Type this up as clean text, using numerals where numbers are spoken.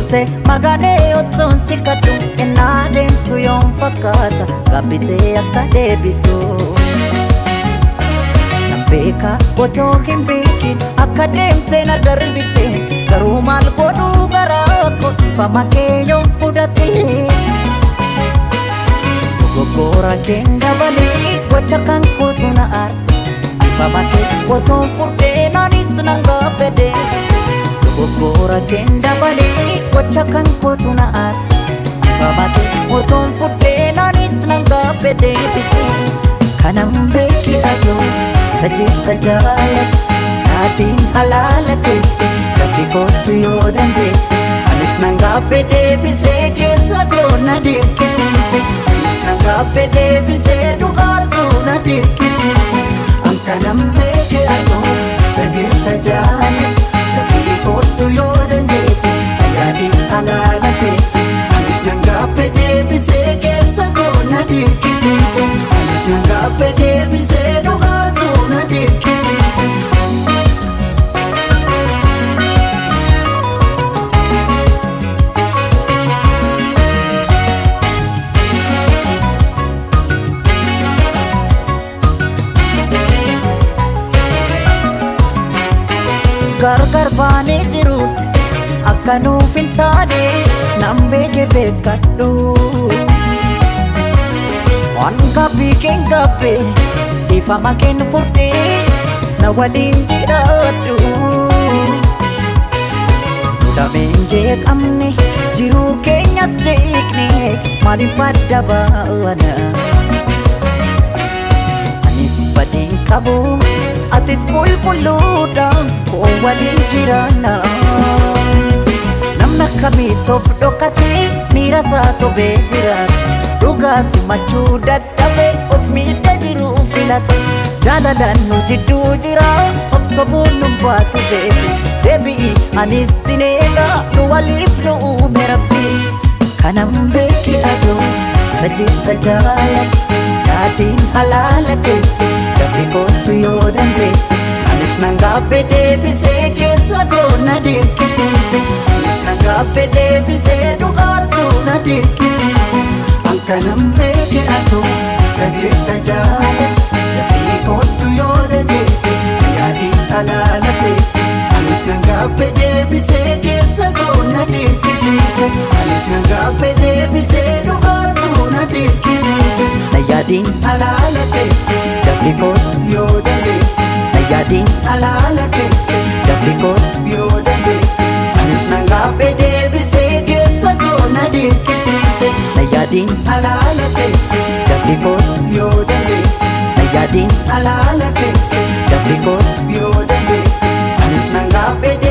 Dursee magalee ottoon si kadhu ennaa deemtu yoon fakkaata gabbitee akka deebitu. Nan beeka otoo hin beekin akka deemtee na darbite garuu maal godhuu garaa koo ifama kee yoon fudhate. Dogoggora keen dabalee gocha kan kootu na aarse ifama kee otoon furdee naanis nan gabbadee. Dogoggora keen dabalee gocha kan kootu na aarse ifama kee otoon furdee naanis nan gabbadee. Kanan beeki atoo sajjita jaalatu yaadiin halaala keesse gati kootu yoo dandeesse anis nan gabbadee bisee keessa koo na dirqisiise. Anis nan gabbadee bisee dhugaatu na dirqisiise. Kanan beeki atoo sajjita jaalatu gati kootu yoo dandeesse yaadiin halaala keesse anis nan gabbadee bisee keessa koo na dirqisiise. Anis nan gabbadee bisee dhugaatu na dirqisiise. Gargar baanee jiru akka nuuf hin taane nan beeke beekadhu. Waan gabbii keen gabbe ifama keen furdee na waliin jiraadhu. Dameen jeeqamne jiruu keenyas jeeqne maaliif adda baana? Anis badii qabu atis qulqulluudha koo waliin jiraanna. Namni akkamitti of dhokatee miira isaa sobee jiraata. Dhugaa simachuu dadhabee of miidha jiru filata. Jaalalaan nu jidduu jira of sobuun nu baasu beeku. Deebi'i anis sin eegaa nu waliif nu uume Rabbi. Kanan beeki atoo sajjita jaalatu yaadiin halaala keesse gati kootu yoo dandeesse. Anis nan gabbadee bisee keessa koo na dirqisiise. Anis nan gabbadee bisee dhugaatu na dirqisiise. Kanan beeki atoo sajjita jaalatu gati kootu yoo dandeesse yaadiin halaala keesse. Anis nan gabbadee bisee keessa koo na dirqisiise. Anis nan gabbadee bisee dhugaatu na dirqisiise. Yaadiin halaala keesse gati kootu yoo dandeesse. Yaadiin halaala keesse gati kootu yoo dandeesse. Anis nan gabbadee bisee keessa koo na dirqisiise. Yaadiin halaala keesse gati kootu yoo dandeesse. Yaadiin halaala keesse gati kootu yoo dandeesse. Anis nan gabbadee